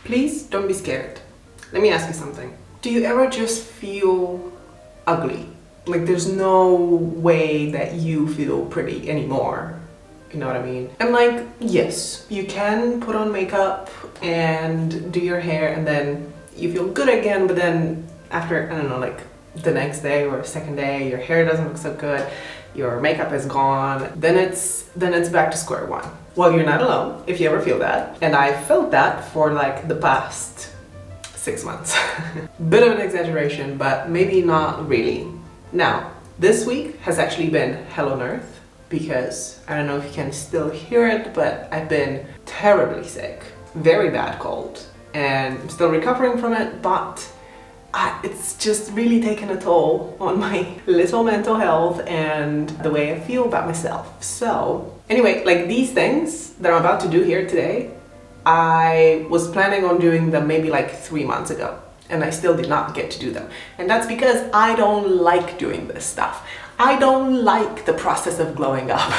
Please don't be scared. Let me ask you something. Do you ever just feel ugly? Like there's no way that you feel pretty anymore. You know what I mean? And like, yes, you can put on makeup and do your hair and then you feel good again, but then after, I don't know, like the next day or second day, your hair doesn't look so good, your makeup is gone, then it's back to square one. Well, you're not alone if you ever feel that. And I felt that for like the past 6 months. Bit of an exaggeration, but maybe not really. Now, this week has actually been hell on earth because I don't know if you can still hear it, but I've been terribly sick, very bad cold, and I'm still recovering from it, but it's just really taken a toll on my little mental health and the way I feel about myself. So anyway, like these things that I'm about to do here today, I was planning on doing them maybe like 3 months ago, and I still did not get to do them. And that's because I don't like doing this stuff. I don't like the process of glowing up.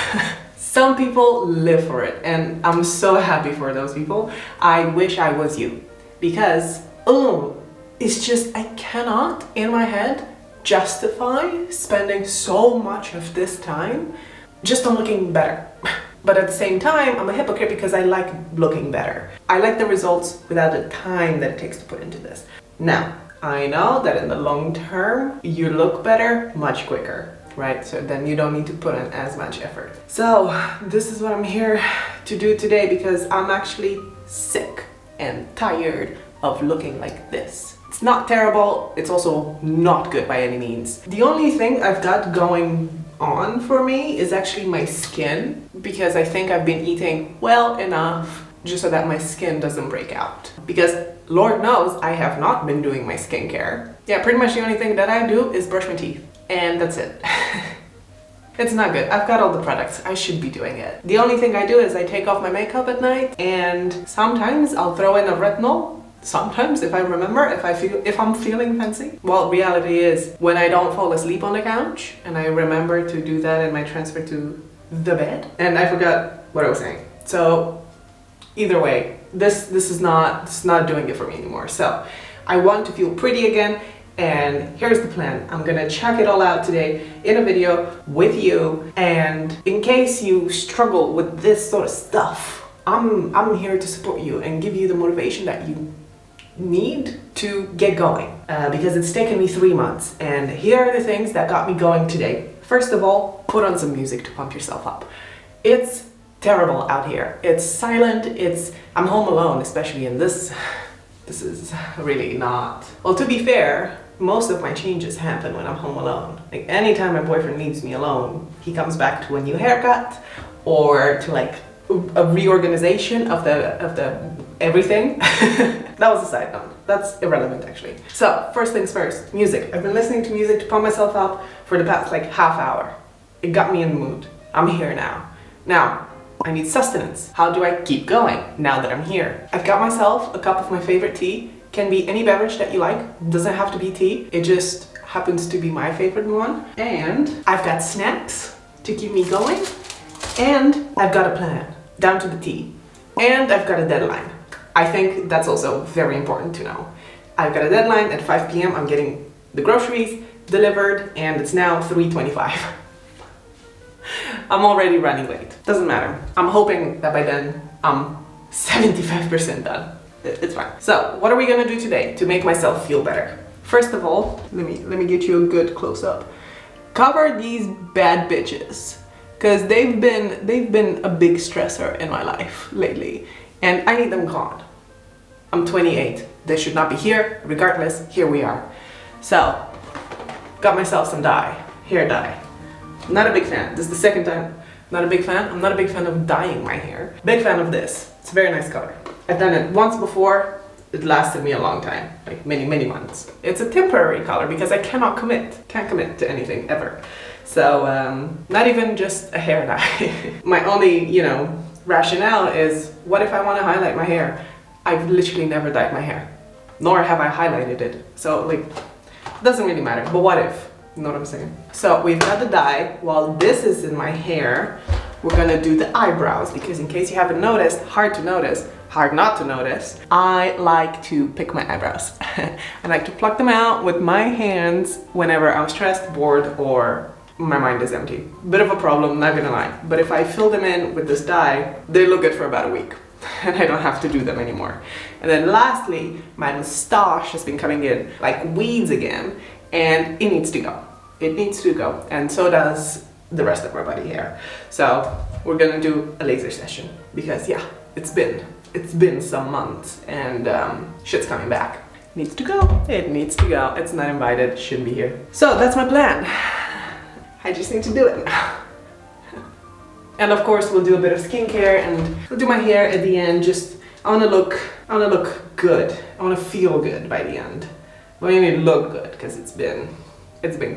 Some people live for it, and I'm so happy for those people. I wish I was you, because it's just, I cannot in my head justify spending so much of this time just on looking better. But at the same time, I'm a hypocrite because I like looking better. I like the results without the time that it takes to put into this. Now, I know that in the long term, you look better much quicker, right? So then you don't need to put in as much effort. So this is what I'm here to do today because I'm actually sick and tired of looking like this. It's not terrible, it's also not good by any means. The only thing I've got going on for me is actually my skin, because I think I've been eating well enough just so that my skin doesn't break out. Because Lord knows I have not been doing my skincare. Yeah, pretty much the only thing that I do is brush my teeth, and that's it. It's not good. I've got all the products. I should be doing it. The only thing I do is I take off my makeup at night, and sometimes I'll throw in a retinol. Sometimes, if I remember, if I'm feeling fancy. Well, reality is when I don't fall asleep on the couch and I remember to do that in my transfer to the bed, and I forgot what I was saying. So either way, this is not doing it for me anymore. So I want to feel pretty again, and here's the plan. I'm gonna check it all out today in a video with you, and in case you struggle with this sort of stuff, I'm here to support you and give you the motivation that you need to get going, because it's taken me 3 months, and here are the things that got me going today. First of all, put on some music to pump yourself up. It's terrible out here. It's silent. I'm home alone, especially in this is really not, well, to be fair, most of my changes happen when I'm home alone. Like anytime my boyfriend leaves me alone, he comes back to a new haircut or to like a reorganization of the everything. That was a side note. That's irrelevant actually. So first things first, music. I've been listening to music to pump myself up for the past like half hour. It got me in the mood. I'm here now. Now, I need sustenance. How do I keep going now that I'm here? I've got myself a cup of my favorite tea. Can be any beverage that you like. Doesn't have to be tea. It just happens to be my favorite one. And I've got snacks to keep me going. And I've got a plan, down to the T. And I've got a deadline. I think that's also very important to know. I've got a deadline at 5 p.m. I'm getting the groceries delivered, and it's now 3:25. I'm already running late. Doesn't matter. I'm hoping that by then I'm 75% done. It's fine. So what are we gonna do today to make myself feel better? First of all, let me get you a good close-up. Cover these bad bitches, because they've been a big stressor in my life lately, and I need them gone. I'm 28. They should not be here. Regardless, here we are. So, got myself some dye. Hair dye. Not a big fan. This is the second time. Not a big fan. I'm not a big fan of dyeing my hair. Big fan of this. It's a very nice color. I've done it once before. It lasted me a long time. Like many months. It's a temporary color because I cannot commit. Can't commit to anything ever. So, not even just a hair dye. My only, rationale is, what if I want to highlight my hair? I've literally never dyed my hair, nor have I highlighted it. So like, it doesn't really matter, but what if? You know what I'm saying? So we've got the dye. While this is in my hair, we're gonna do the eyebrows, because in case you haven't noticed, hard to notice, hard not to notice, I like to pick my eyebrows. I like to pluck them out with my hands whenever I'm stressed, bored, or my mind is empty. Bit of a problem, not gonna lie. But if I fill them in with this dye, they look good for about a week. And I don't have to do them anymore. And then lastly, my moustache has been coming in like weeds again, and it needs to go. It needs to go, and so does the rest of my body hair. So we're gonna do a laser session because yeah, it's been some months, and shit's coming back. Needs to go. It needs to go. It's not invited. Shouldn't be here. So that's my plan. I just need to do it now. And of course we'll do a bit of skincare, and we'll do my hair at the end. Just I wanna look good. I wanna feel good by the end. But I need to look good because it's been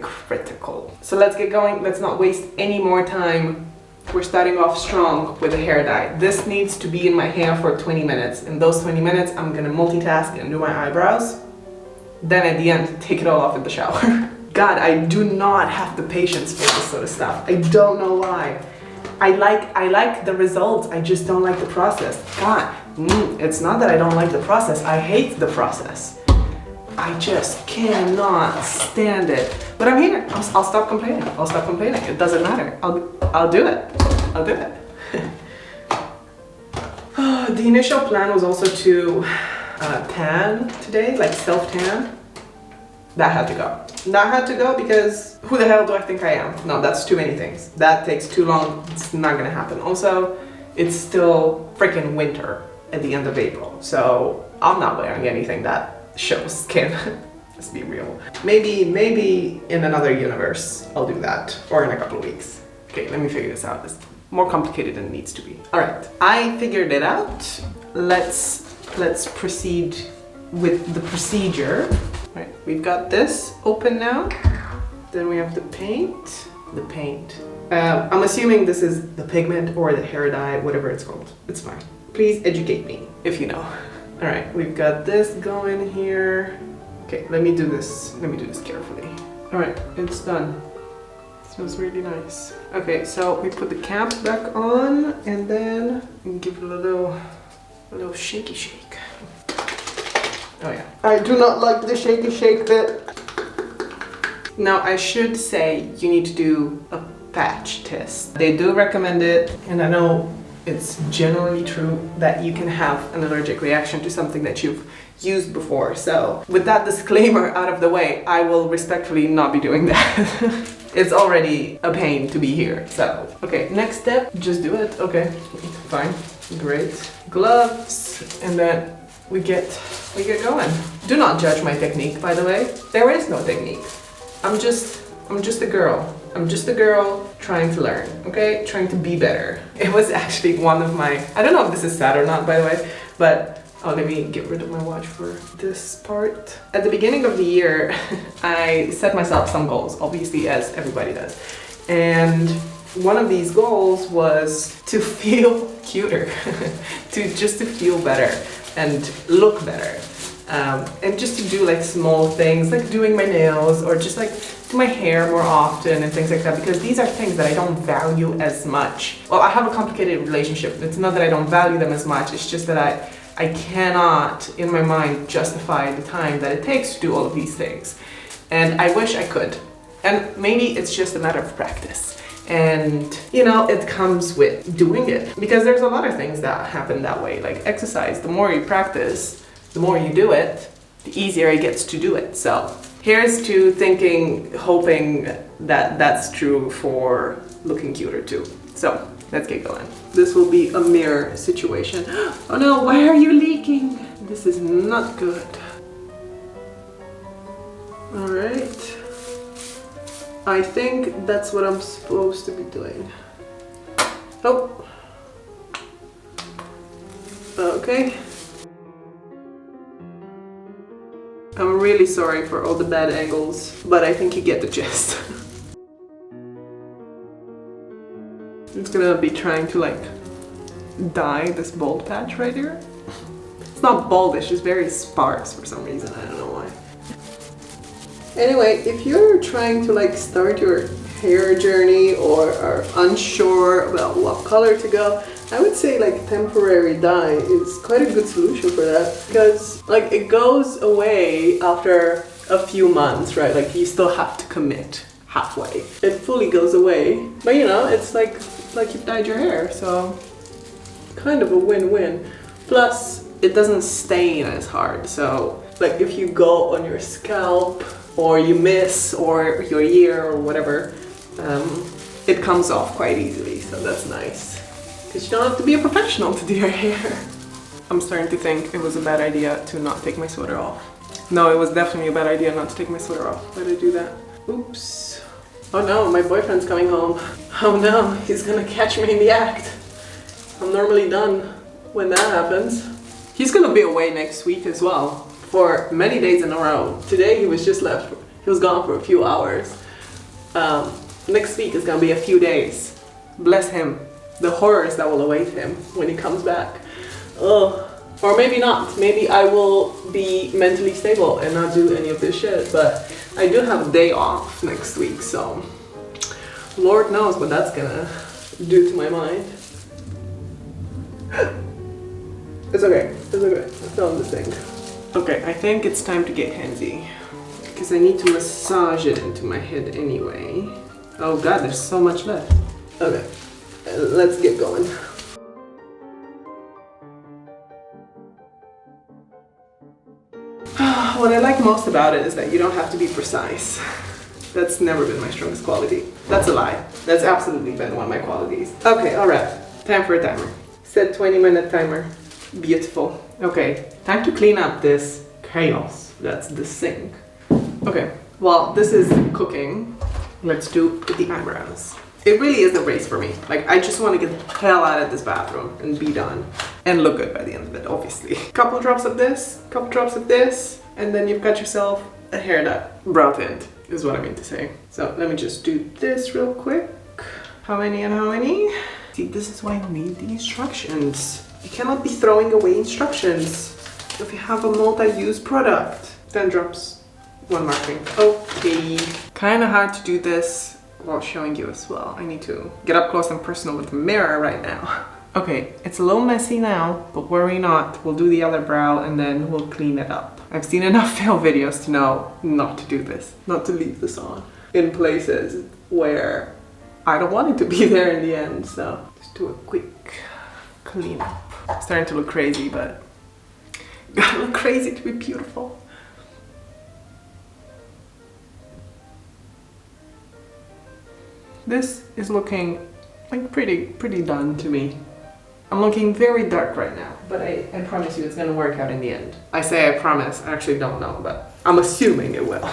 critical. So let's get going. Let's not waste any more time. We're starting off strong with a hair dye. This needs to be in my hair for 20 minutes. In those 20 minutes, I'm gonna multitask and do my eyebrows. Then at the end, take it all off in the shower. God, I do not have the patience for this sort of stuff. I don't know why. I like the results, I just don't like the process. God, it's not that I don't like the process, I hate the process. I just cannot stand it. But I'm here. I'll stop complaining. I'll stop complaining. It doesn't matter. I'll do it. I'll do it. The initial plan was also to tan today, like self-tan. That had to go. That had to go because who the hell do I think I am? No, that's too many things. That takes too long. It's not gonna happen. Also, it's still freaking winter at the end of April, so I'm not wearing anything that shows skin. Let's be real. Maybe in another universe I'll do that, or in a couple of weeks. Okay, let me figure this out. It's more complicated than it needs to be. All right, I figured it out. Let's proceed with the procedure. All right, we've got this open now. Then we have the paint. The paint. I'm assuming this is the pigment or the hair dye, whatever it's called. It's fine. Please educate me if you know. All right, we've got this going here. Okay, let me do this carefully. All right, it's done. It smells really nice. Okay, so we put the cap back on, and then give it a little shaky shake. Oh yeah. I do not like the shaky shake bit. Now I should say you need to do a patch test. They do recommend it, and I know it's generally true that you can have an allergic reaction to something that you've used before. So with that disclaimer out of the way, I will respectfully not be doing that. It's already a pain to be here. So, okay, next step, just do it. Okay, fine, great. Gloves, and then we get going. Do not judge my technique, by the way. There is no technique. I'm just a girl. I'm just a girl trying to learn, okay? Trying to be better. It was actually one of my, I don't know if this is sad or not, by the way, but oh, let me get rid of my watch for this part. At the beginning of the year, I set myself some goals, obviously, as everybody does. And one of these goals was to feel cuter, just to feel better and look better. And just to do like small things, like doing my nails, or just like do my hair more often and things like that, because these are things that I don't value as much. Well, I have a complicated relationship. It's not that I don't value them as much, it's just that I cannot, in my mind, justify the time that it takes to do all of these things. And I wish I could. And maybe it's just a matter of practice. And, you know, it comes with doing it. Because there's a lot of things that happen that way, like exercise. The more you practice, the more you do it, the easier it gets to do it. So here's to thinking, hoping that that's true for looking cuter too. So let's get going. This will be a mirror situation. Oh no, why are you leaking? This is not good. All right. I think that's what I'm supposed to be doing. Oh. Okay. I'm really sorry for all the bad angles, but I think you get the gist. It's gonna be trying to like dye this bald patch right here. It's not baldish, it's very sparse for some reason, I don't know why. Anyway, if you're trying to like start your hair journey or are unsure about what color to go, I would say like temporary dye is quite a good solution for that, because like it goes away after a few months, right? Like you still have to commit halfway. It fully goes away, but you know, it's like you've dyed your hair, so kind of a win-win. Plus, it doesn't stain as hard, so like if you go on your scalp or you miss or your ear or whatever, it comes off quite easily, so that's nice. Because you don't have to be a professional to do your hair. I'm starting to think it was a bad idea to not take my sweater off. No, it was definitely a bad idea not to take my sweater off. Why did I do that? Oops. Oh no, my boyfriend's coming home. Oh no, he's gonna catch me in the act. I'm normally done when that happens. He's gonna be away next week as well, for many days in a row. Today he was just left, he was gone for a few hours. Next week is gonna be a few days. Bless him. The horrors that will await him when he comes back. Ugh. Or maybe not. Maybe I will be mentally stable and not do any of this shit. But I do have a day off next week, so Lord knows what that's gonna do to my mind. It's okay. It's okay. I'm done this thing. Okay, I think it's time to get handsy, because I need to massage it into my head anyway. Oh god, there's so much left. Okay, let's get going. What I like most about it is that you don't have to be precise. That's never been my strongest quality. That's a lie. That's absolutely been one of my qualities. Okay, alright. Time for a timer. Set 20-minute timer. Beautiful. Okay, time to clean up this chaos. That's the sink. Okay, well, this is cooking. Let's do the eyebrows. It really is a race for me. Like, I just want to get the hell out of this bathroom and be done. And look good by the end of it, obviously. Couple drops of this, couple drops of this, and then you've got yourself a hair dye. Brow tint is what I mean to say. So let me just do this real quick. How many and how many? See, this is why you need the instructions. You cannot be throwing away instructions if you have a multi-use product. 10 drops, 1 marking. Okay. Kind of hard to do this while showing you as well. I need to get up close and personal with the mirror right now. Okay, it's a little messy now, but worry not. We'll do the other brow and then we'll clean it up. I've seen enough fail videos to know not to do this, not to leave this on in places where I don't want it to be there in the end, so just do a quick clean up. It's starting to look crazy, but you gotta look crazy to be beautiful. This is looking like pretty done to me. I'm looking very dark right now, but I promise you it's gonna work out in the end. I say I promise, I actually don't know, but I'm assuming it will.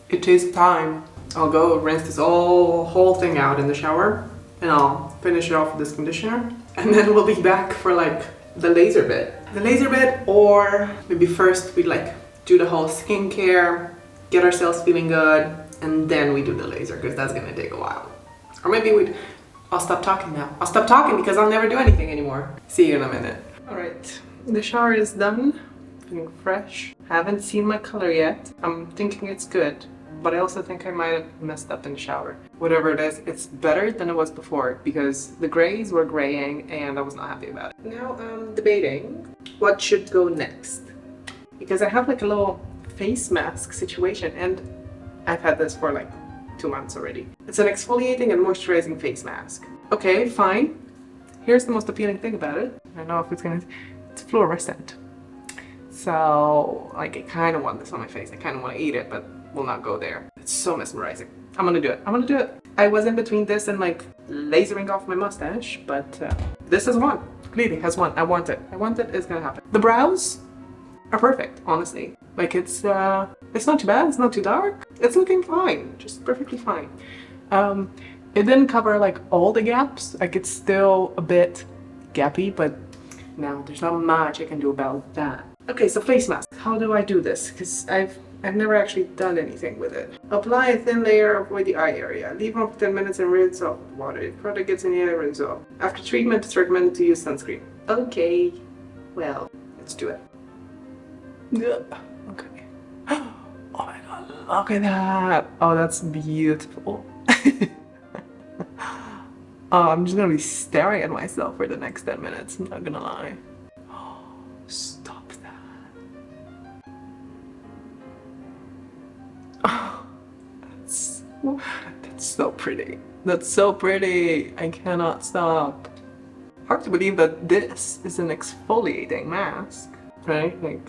It is time. I'll go rinse this whole thing out in the shower, and I'll finish it off with this conditioner, and then we'll be back for like the laser bit. The laser bit, or maybe first we like do the whole skincare, get ourselves feeling good, and then we do the laser, because that's gonna take a while. Or maybe I'll stop talking now. I'll stop talking because I'll never do anything anymore. See you in a minute. Alright, the shower is done. Feeling fresh. Haven't seen my color yet. I'm thinking it's good, but I also think I might have messed up in the shower. Whatever it is, it's better than it was before, because the grays were graying and I was not happy about it. Now I'm debating what should go next, because I have like a little face mask situation, and I've had this for like 2 months already. It's an exfoliating and moisturizing face mask. Okay, fine. Here's the most appealing thing about it. I don't know if it's fluorescent. So, like, I kind of want this on my face. I kind of want to eat it, but will not go there. It's so mesmerizing. I'm gonna do it. I'm gonna do it. I was in between this and like lasering off my mustache, but this is one. Clearly has one. I want it. I want it. It's gonna happen. The brows are perfect, honestly. Like, it's not too bad, it's not too dark. It's looking fine, just perfectly fine. It didn't cover like all the gaps. Like, it's still a bit gappy, but now there's not much I can do about that. Okay, so face mask. How do I do this? Because I've never actually done anything with it. Apply a thin layer, avoid the eye area. Leave on for 10 minutes and rinse off with water. If product gets in the eye, rinse off. After treatment, it's recommended to use sunscreen. Okay, well, let's do it. Okay. Oh my god, look at that. Oh, that's beautiful. I'm just gonna be staring at myself for the next 10 minutes, I'm not gonna lie. Stop that. Oh, that's so pretty. That's so pretty. I cannot stop. Hard to believe that this is an exfoliating mask, right? Like,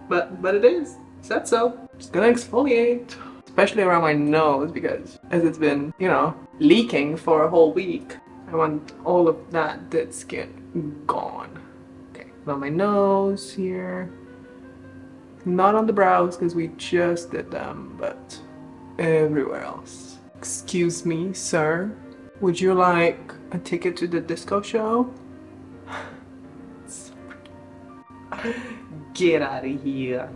but it is. Said so. Just gonna exfoliate, especially around my nose because as it's been, you know, leaking for a whole week. I want all of that dead skin gone. Okay, on my nose here. Not on the brows because we just did them, but everywhere else. Excuse me, sir. Would you like a ticket to the disco show? Get out of here.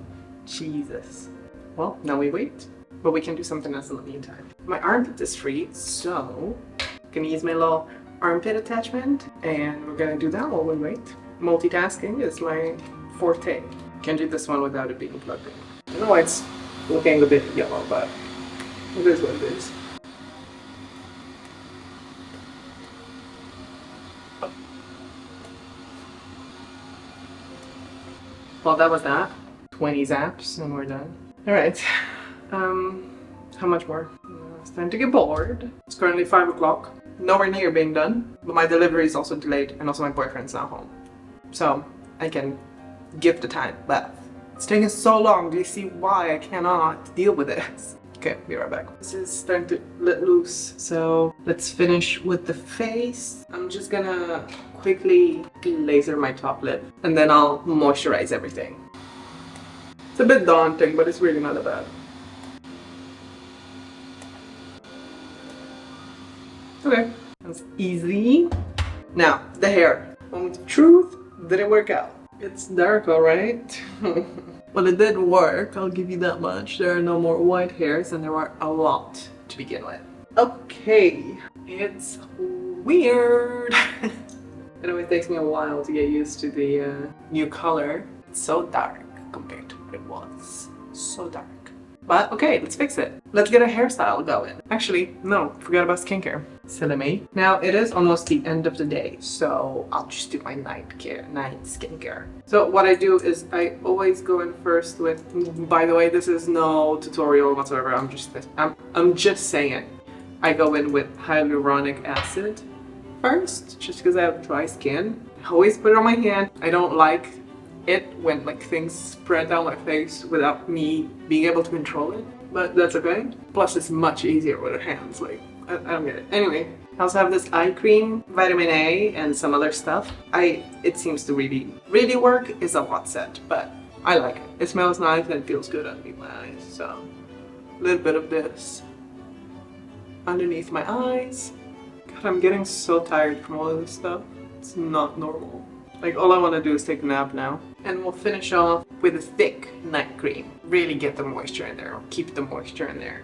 Jesus. Well, now we wait. But we can do something else in the meantime. My armpit is free, so I'm gonna use my little armpit attachment and we're gonna do that while we wait. Multitasking is my forte. Can't do this one without it being plugged in. I don't know why it's looking a bit yellow, but it is what it is. Well, that was that. 20 zaps and we're done. Alright. How much more? It's time to get bored. It's currently 5 o'clock. Nowhere near being done. But my delivery is also delayed and also my boyfriend's not home. So I can give the time left. It's taking so long. Do you see why I cannot deal with this? Okay, be right back. This is starting to let loose. So let's finish with the face. I'm just gonna quickly laser my top lip and then I'll moisturize everything. It's a bit daunting, but it's really not that bad. Okay, that's easy. Now, the hair. Moment of truth, didn't work out. It's dark, alright? Well, it did work, I'll give you that much. There are no more white hairs and there were a lot to begin with. Okay, it's weird. It always takes me a while to get used to the new color. It's so dark compared to what it was. So dark. But okay, let's fix it. Let's get a hairstyle going. Actually, no, forgot about skincare. Silly me. Now, it is almost the end of the day, so I'll just do my night skincare. So what I do is I always go in first with, by the way, this is no tutorial whatsoever, I'm just saying. I go in with hyaluronic acid first, just because I have dry skin. I always put it on my hand. I don't like it when like things spread down my face without me being able to control it, but that's okay. Plus it's much easier with the hands, like I don't get it. Anyway, I also have this eye cream, vitamin A, and some other stuff. It seems to really work. It's a lot set, but I like it. It smells nice and it feels good underneath my eyes, so a little bit of this underneath my eyes. God, I'm getting so tired from all of this stuff. It's not normal. Like, all I want to do is take a nap now. And we'll finish off with a thick night cream. Really get the moisture in there, or keep the moisture in there.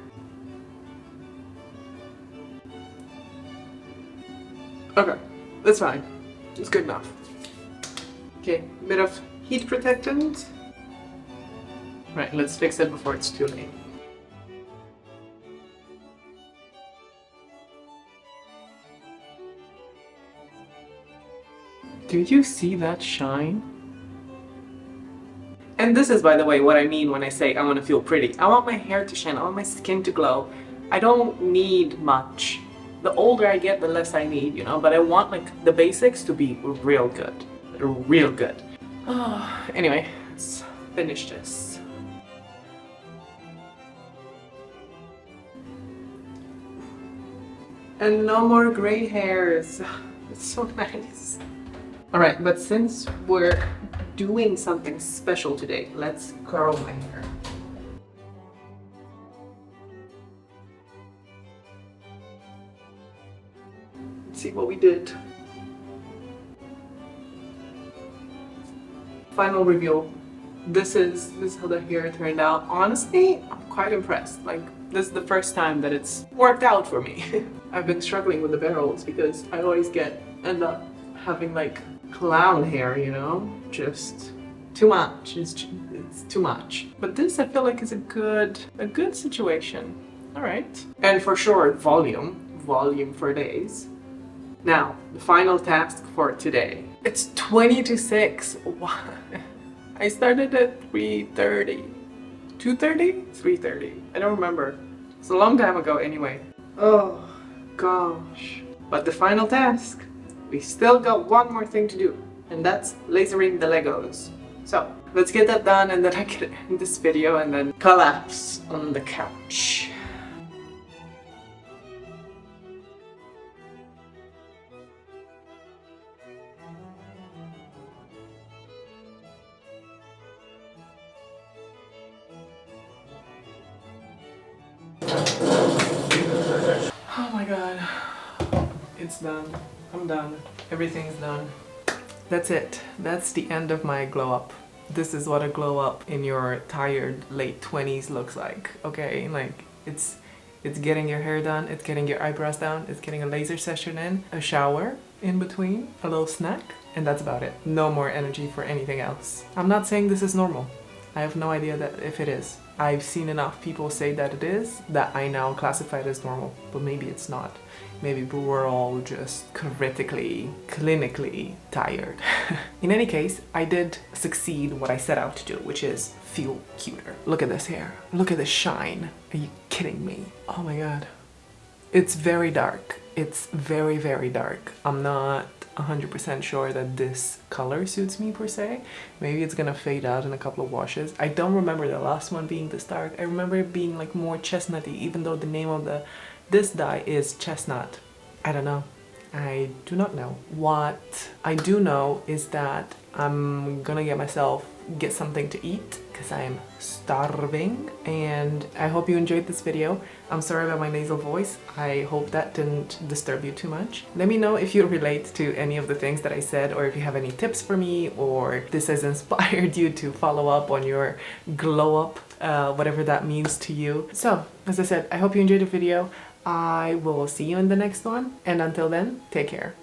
Okay, that's fine. It's good enough. Okay, a bit of heat protectant. Right, let's fix it before it's too late. Did you see that shine? And this is, by the way, what I mean when I say I want to feel pretty. I want my hair to shine, I want my skin to glow. I don't need much. The older I get, the less I need, you know? But I want, like, the basics to be real good. Real good. Anyway, let's finish this. And no more gray hairs. It's so nice. Alright, but since we're doing something special today, let's curl my hair. Let's see what we did. Final review. This is how the hair turned out. Honestly, I'm quite impressed. Like, this is the first time that it's worked out for me. I've been struggling with the barrels because I always end up having like clown hair, you know? Just too much. It's too much. But this I feel like is a good situation. Alright. And for sure, volume for days. Now, the final task for today. It's 20 to 6. Why? I started at 3:30. 2:30? 3:30. I don't remember. It's a long time ago anyway. Oh, gosh. But the final task, we still got one more thing to do, and that's lasering the Legos. So, let's get that done and then I can end this video and then collapse on the couch. Oh my god. It's done. I'm done. Everything's done. That's it. That's the end of my glow up. This is what a glow up in your tired late 20s looks like. Okay, like it's getting your hair done, it's getting your eyebrows down, it's getting a laser session in, a shower in between, a little snack, and that's about it. No more energy for anything else. I'm not saying this is normal. I have no idea that if it is. I've seen enough people say that it is, that I now classify it as normal, but maybe it's not. Maybe we're all just critically, clinically tired. In any case, I did succeed what I set out to do, which is feel cuter. Look at this hair. Look at this shine. Are you kidding me? Oh my god. It's very dark. It's very, very dark. I'm not 100% sure that this color suits me per se. Maybe it's gonna fade out in a couple of washes. I don't remember the last one being this dark. I remember it being like more chestnutty, even though the name of this dye is chestnut. I don't know. I do not know. What I do know is that I'm gonna get something to eat because I am starving, and I hope you enjoyed this video. I'm sorry about my nasal voice. I hope that didn't disturb you too much. Let me know if you relate to any of the things that I said, or if you have any tips for me, or this has inspired you to follow up on your glow up, whatever that means to you. So, as I said, I hope you enjoyed the video. I will see you in the next one, and until then, take care.